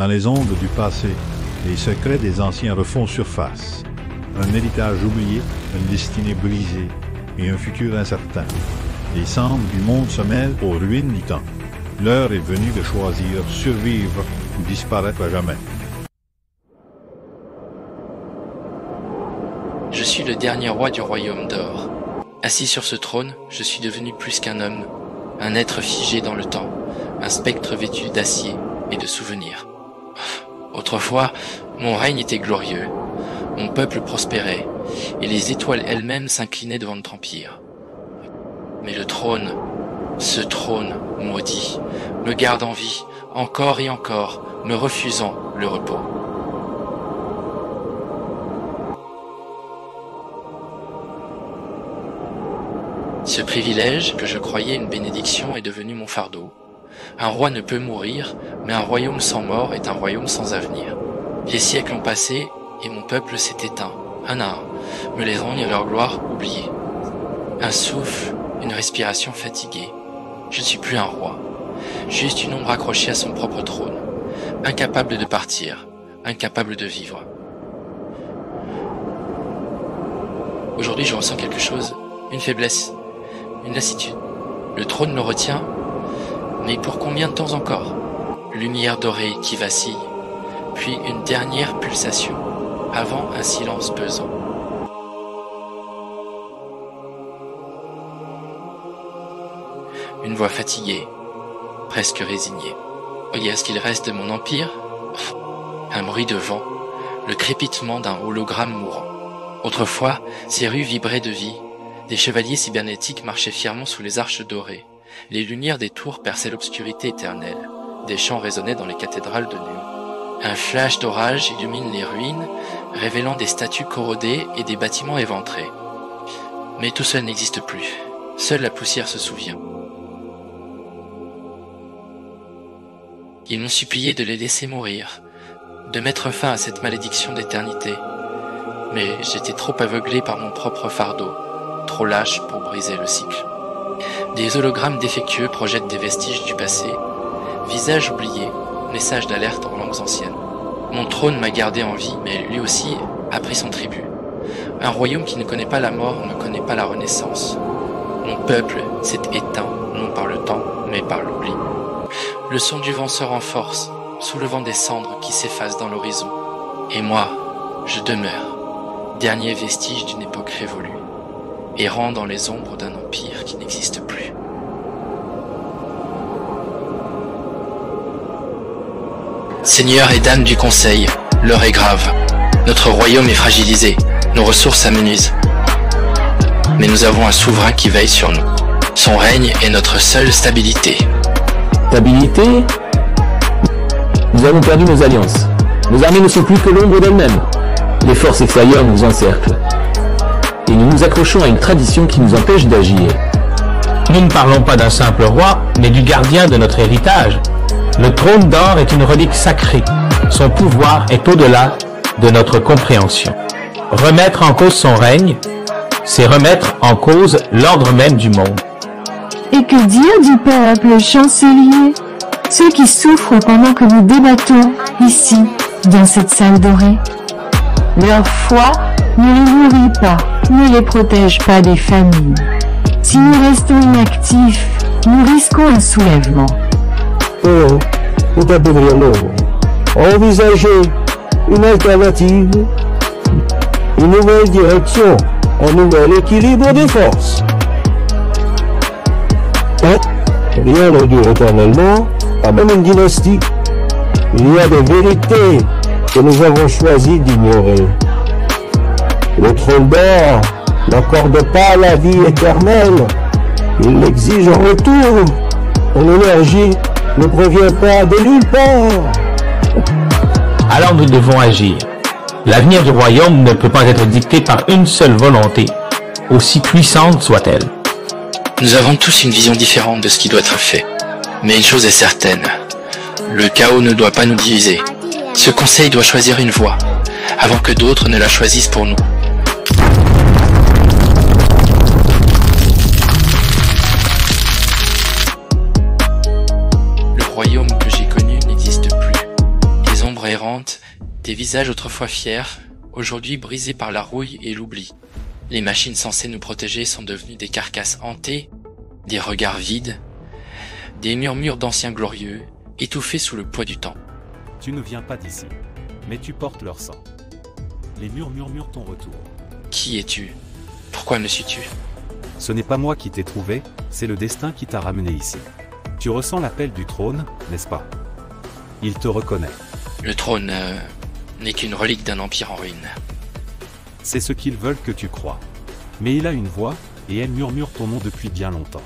Dans les ombres du passé, les secrets des anciens refont surface. Un héritage oublié, une destinée brisée et un futur incertain. Les cendres du monde se mêlent aux ruines du temps. L'heure est venue de choisir survivre ou disparaître à jamais. Je suis le dernier roi du royaume d'or. Assis sur ce trône, je suis devenu plus qu'un homme, un être figé dans le temps, un spectre vêtu d'acier et de souvenirs. Autrefois, mon règne était glorieux, mon peuple prospérait, et les étoiles elles-mêmes s'inclinaient devant notre empire. Mais le trône, ce trône maudit, me garde en vie, encore et encore, me refusant le repos. Ce privilège, que je croyais une bénédiction, est devenu mon fardeau. Un roi ne peut mourir, mais un royaume sans mort est un royaume sans avenir. Les siècles ont passé, et mon peuple s'est éteint, un à un, me laissant leur gloire oubliée. Un souffle, une respiration fatiguée. Je ne suis plus un roi, juste une ombre accrochée à son propre trône, incapable de partir, incapable de vivre. Aujourd'hui, je ressens quelque chose, une faiblesse, une lassitude. Le trône me retient, mais pour combien de temps encore? Lumière dorée qui vacille, puis une dernière pulsation, avant un silence pesant. Une voix fatiguée, presque résignée. Est-ce qu'il reste de mon empire? Un bruit de vent, le crépitement d'un hologramme mourant. Autrefois, ces rues vibraient de vie. Des chevaliers cybernétiques marchaient fièrement sous les arches dorées. Les lumières des tours perçaient l'obscurité éternelle. Des chants résonnaient dans les cathédrales de nuit. Un flash d'orage illumine les ruines, révélant des statues corrodées et des bâtiments éventrés. Mais tout cela n'existe plus. Seule la poussière se souvient. Ils m'ont supplié de les laisser mourir, de mettre fin à cette malédiction d'éternité. Mais j'étais trop aveuglé par mon propre fardeau, trop lâche pour briser le cycle. Des hologrammes défectueux projettent des vestiges du passé, visages oubliés, messages d'alerte en langues anciennes. Mon trône m'a gardé en vie, mais lui aussi a pris son tribut. Un royaume qui ne connaît pas la mort ne connaît pas la renaissance. Mon peuple s'est éteint, non par le temps, mais par l'oubli. Le son du vent se renforce, soulevant des cendres qui s'effacent dans l'horizon. Et moi, je demeure, dernier vestige d'une époque révolue, errant dans les ombres d'un empire qui n'existe plus. Seigneurs et dames du Conseil, l'heure est grave. Notre royaume est fragilisé, nos ressources s'amenuisent. Mais nous avons un souverain qui veille sur nous. Son règne est notre seule stabilité. Stabilité? Nous avons perdu nos alliances. Nos armées ne sont plus que l'ombre d'elles-mêmes. Les forces extérieures nous encerclent. Et nous nous accrochons à une tradition qui nous empêche d'agir. Nous ne parlons pas d'un simple roi, mais du gardien de notre héritage. Le trône d'or est une relique sacrée. Son pouvoir est au-delà de notre compréhension. Remettre en cause son règne, c'est remettre en cause l'ordre même du monde. Et que dire du peuple chancelier? Ceux qui souffrent pendant que nous débattons, ici, dans cette salle dorée. Leur foi ne les nourrit pas, ne les protège pas des famines. Si nous restons inactifs, nous risquons un soulèvement. Oh, vous devriez envisager une alternative, une nouvelle direction, un nouvel équilibre des forces. Rien ne dure éternellement, pas même une dynastie. Il y a des vérités que nous avons choisi d'ignorer. Le trône d'or n'accorde pas la vie éternelle. Il l'exige en retour. Son énergie ne provient pas de nulle part. Alors nous devons agir. L'avenir du royaume ne peut pas être dicté par une seule volonté, aussi puissante soit-elle. Nous avons tous une vision différente de ce qui doit être fait. Mais une chose est certaine, le chaos ne doit pas nous diviser. Ce conseil doit choisir une voie, avant que d'autres ne la choisissent pour nous. Le royaume que j'ai connu n'existe plus. Les Des visages autrefois fiers, aujourd'hui brisés par la rouille et l'oubli. Les machines censées nous protéger sont devenues des carcasses hantées, des regards vides, des murmures d'anciens glorieux, étouffés sous le poids du temps. Tu ne viens pas d'ici, mais tu portes leur sang. Les murs murmurent ton retour. Qui es-tu? Pourquoi me suis-tu? Ce n'est pas moi qui t'ai trouvé, c'est le destin qui t'a ramené ici. Tu ressens l'appel du trône, n'est-ce pas? Il te reconnaît. Le trône n'est qu'une relique d'un empire en ruine. C'est ce qu'ils veulent que tu crois. Mais il a une voix, et elle murmure ton nom depuis bien longtemps.